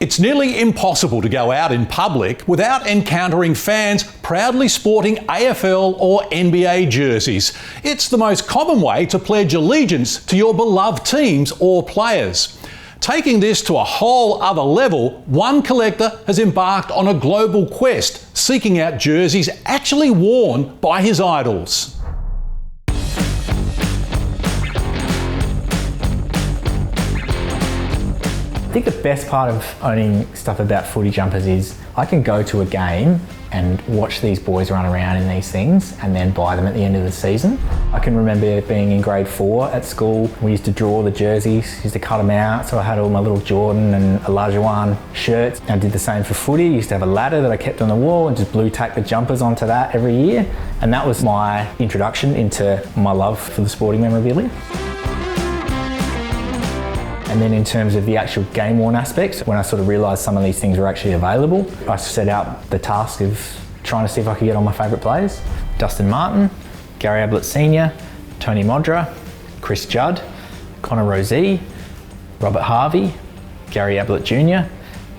It's nearly impossible to go out in public without encountering fans proudly sporting AFL or NBA jerseys. It's the most common way to pledge allegiance to your beloved teams or players. Taking this to a whole other level, one collector has embarked on a global quest, seeking out jerseys actually worn by his idols. I think the best part of owning stuff about footy jumpers is I can go to a game and watch these boys run around in these things and then buy them at the end of the season. I can remember being in grade 4 at school. We used to draw the jerseys, used to cut them out, so I had all my little Jordan and Olajuwon shirts. I did the same for footy. I used to have a ladder that I kept on the wall and just blue tack the jumpers onto that every year. And that was my introduction into my love for the sporting memorabilia. And then in terms of the actual game worn aspects, when I sort of realised some of these things were actually available, I set out the task of trying to see if I could get all my favourite players. Dustin Martin, Gary Ablett Sr, Tony Modra, Chris Judd, Connor Rozee, Robert Harvey, Gary Ablett Jr,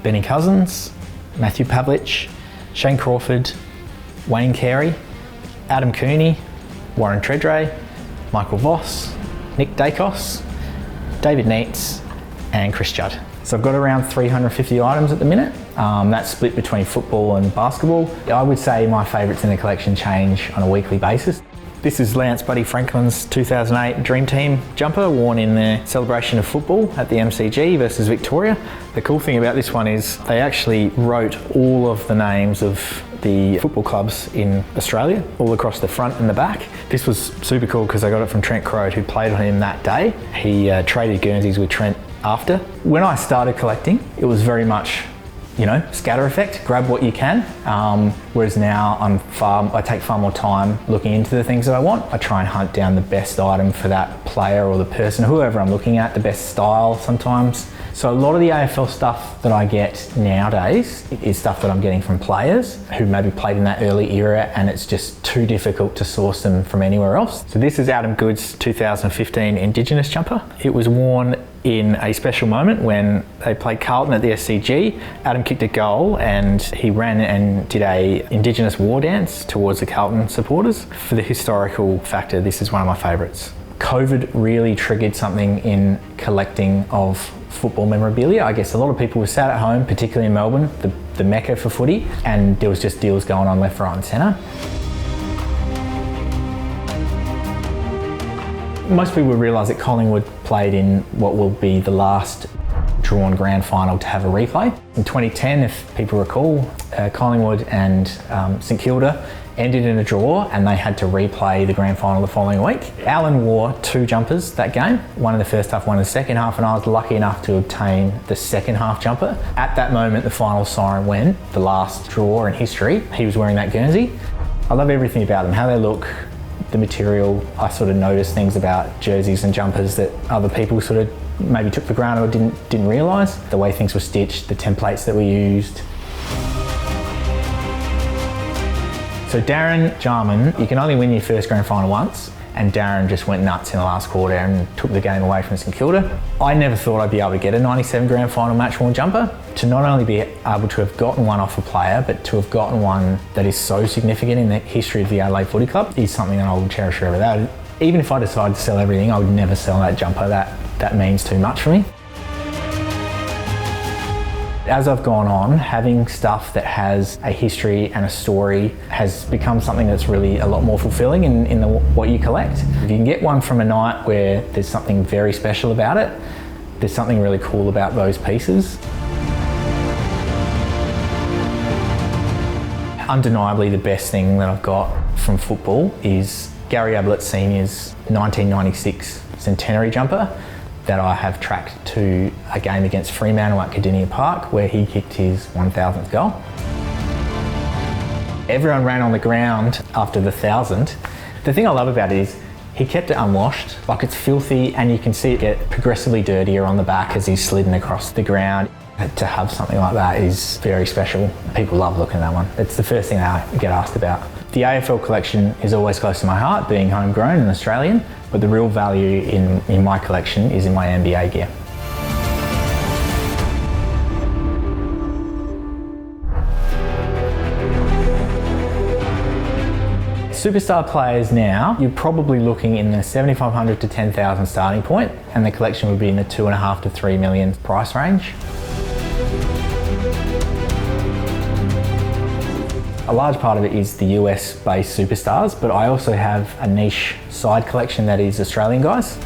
Benny Cousins, Matthew Pavlich, Shane Crawford, Wayne Carey, Adam Cooney, Warren Tredrea, Michael Voss, Nick Dacos, David Neitz and Chris Judd. So I've got around 350 items at the minute. That's split between football and basketball. I would say my favourites in the collection change on a weekly basis. This is Lance Buddy Franklin's 2008 Dream Team jumper, worn in the celebration of football at the MCG versus Victoria. The cool thing about this one is they actually wrote all of the names of the football clubs in Australia, all across the front and the back. This was super cool because I got it from Trent Crode, who played on him that day. He traded Guernseys with Trent after. When I started collecting, it was very much, you know, scatter effect, grab what you can. Whereas now I take far more time looking into the things that I want. I try and hunt down the best item for that player or the person, whoever I'm looking at, the best style sometimes. So a lot of the AFL stuff that I get nowadays is stuff that I'm getting from players who maybe played in that early era, and it's just too difficult to source them from anywhere else. So this is Adam Goodes' 2015 Indigenous jumper. It was worn in a special moment when they played Carlton at the SCG. Adam kicked a goal and he ran and did a Indigenous war dance towards the Carlton supporters. For the historical factor, this is one of my favourites. COVID really triggered something in collecting of football memorabilia. I guess a lot of people were sat at home, particularly in Melbourne, the mecca for footy, and there was just deals going on left, right and centre. Most people realise that Collingwood played in what will be the last drawn grand final to have a replay. In 2010, if people recall, Collingwood and St Kilda ended in a draw and they had to replay the grand final the following week. Alan wore 2 jumpers that game, one in the first half, one in the second half, and I was lucky enough to obtain the second half jumper. At that moment, the final siren went, the last draw in history. He was wearing that Guernsey. I love everything about them, how they look, the material. I sort of noticed things about jerseys and jumpers that other people sort of maybe took for granted or didn't realise. The way things were stitched, the templates that we used. So Darren, Jarman, you can only win your first grand final once, and Darren just went nuts in the last quarter and took the game away from St Kilda. I never thought I'd be able to get a 97 grand final match worn jumper. To not only be able to have gotten one off a player, but to have gotten one that is so significant in the history of the Adelaide Footy Club is something that I will cherish forever. That, even if I decided to sell everything, I would never sell that jumper. That means too much for me. As I've gone on, having stuff that has a history and a story has become something that's really a lot more fulfilling in what you collect. If you can get one from a night where there's something very special about it, there's something really cool about those pieces. Undeniably, the best thing that I've got from football is Gary Ablett Sr.'s 1996 centenary jumper that I have tracked to a game against Fremantle at Cardinia Park where he kicked his 1000th goal. Everyone ran on the ground after the 1000. The thing I love about it is he kept it unwashed, like it's filthy, and you can see it get progressively dirtier on the back as he's slidden across the ground. To have something like that is very special. People love looking at that one. It's the first thing I get asked about. The AFL collection is always close to my heart, being homegrown and Australian, but the real value in my collection is in my NBA gear. superstar players now, you're probably looking in the 7,500 to 10,000 starting point, and the collection would be in the 2.5 to 3 million price range. A large part of it is the US-based superstars, but I also have a niche side collection that is Australian guys.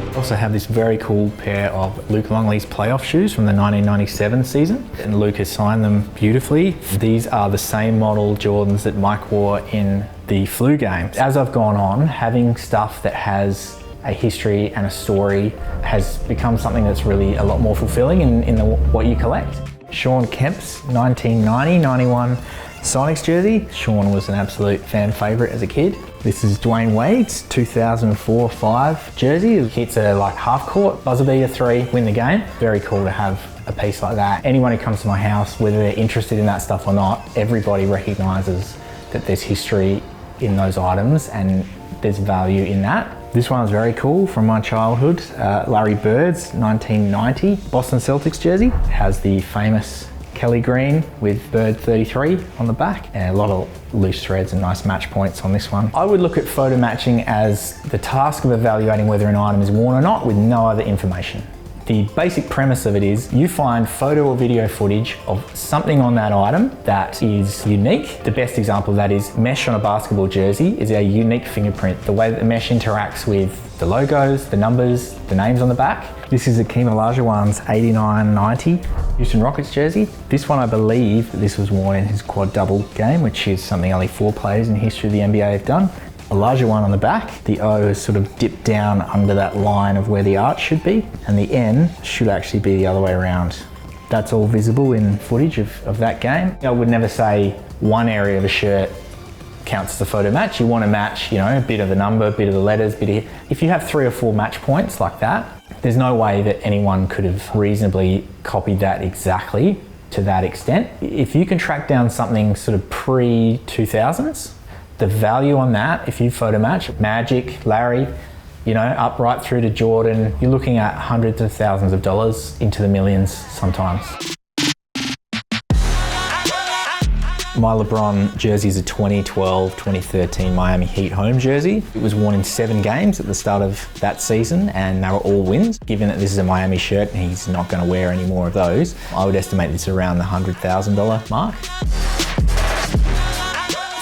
I also have this very cool pair of Luke Longley's playoff shoes from the 1997 season, and Luke has signed them beautifully. These are the same model Jordans that Mike wore in the flu game. As I've gone on, having stuff that has a history and a story has become something that's really a lot more fulfilling in what you collect. Sean Kemp's 1990-91 Sonics jersey. Sean was an absolute fan favourite as a kid. This is Dwyane Wade's 2004-5 jersey. It hits a half court, buzzer beater 3, win the game. Very cool to have a piece like that. Anyone who comes to my house, whether they're interested in that stuff or not, everybody recognises that there's history in those items and there's value in that. This one is very cool from my childhood. Larry Bird's 1990 Boston Celtics jersey. It has the famous Kelly green with Bird 33 on the back, and a lot of loose threads and nice match points on this one. I would look at photo matching as the task of evaluating whether an item is worn or not with no other information. The basic premise of it is you find photo or video footage of something on that item that is unique. The best example of that is mesh on a basketball jersey is a unique fingerprint. The way that the mesh interacts with the logos, the numbers, the names on the back. This is Akeem Olajuwon's 89-90 Houston Rockets jersey. This one, I believe, this was worn in his quad double game, which is something only 4 players in the history of the NBA have done. Olajuwon on the back, the O is sort of dipped down under that line of where the arch should be, and the N should actually be the other way around. That's all visible in footage of that game. I would never say one area of a shirt counts as a photo match. You want to match, a bit of the number, a bit of the letters, if you have 3 or 4 match points like that, there's no way that anyone could have reasonably copied that exactly to that extent. If you can track down something sort of pre-2000s, the value on that, if you photo match Magic, Larry, up right through to Jordan, you're looking at hundreds of thousands of dollars into the millions sometimes. My LeBron jersey is a 2012-2013 Miami Heat home jersey. It was worn in 7 games at the start of that season, and they were all wins. Given that this is a Miami shirt and he's not going to wear any more of those, I would estimate this around the $100,000 mark.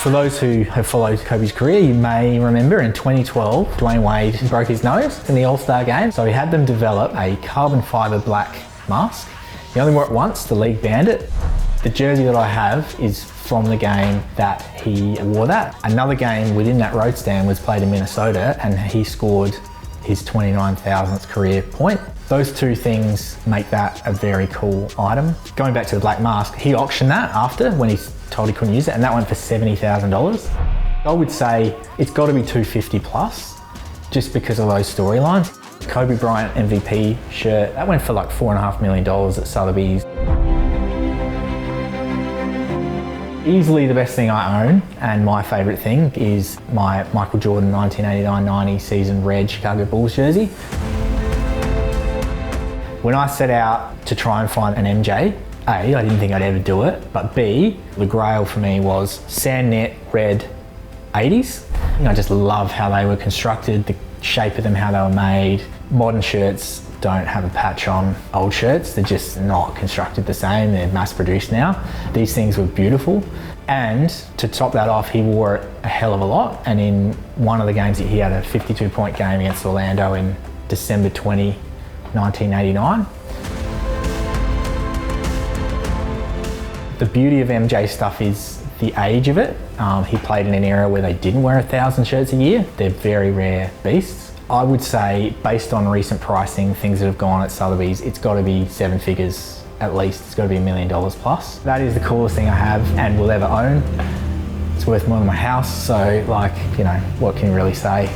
For those who have followed Kobe's career, you may remember in 2012, Dwyane Wade broke his nose in the All-Star game. So he had them develop a carbon fibre black mask. He only wore it once, the league banned it. The jersey that I have is from the game that he wore that. Another game within that road stand was played in Minnesota, and he scored his 29,000th career point. Those 2 things make that a very cool item. Going back to the black mask, he auctioned that after when he told he couldn't use it, and that went for $70,000. I would say it's got to be $250 plus, just because of those storylines. Kobe Bryant MVP shirt, that went for like $4.5 million at Sotheby's. Easily the best thing I own, and my favourite thing, is my Michael Jordan 1989-90 season red Chicago Bulls jersey. When I set out to try and find an MJ, A, I didn't think I'd ever do it, but B, the grail for me was sand net red 80s. I just love how they were constructed, the shape of them, how they were made. Modern shirts don't have a patch on old shirts. They're just not constructed the same. They're mass produced now. These things were beautiful. And to top that off, he wore it a hell of a lot. And in one of the games, he had a 52-point game against Orlando in December 20, 1989. The beauty of MJ stuff is the age of it. He played in an era where they didn't wear 1,000 shirts a year. They're very rare beasts. I would say, based on recent pricing, things that have gone at Sotheby's, it's got to be 7 figures at least. It's got to be $1 million plus. That is the coolest thing I have and will ever own. It's worth more than my house, so what can you really say?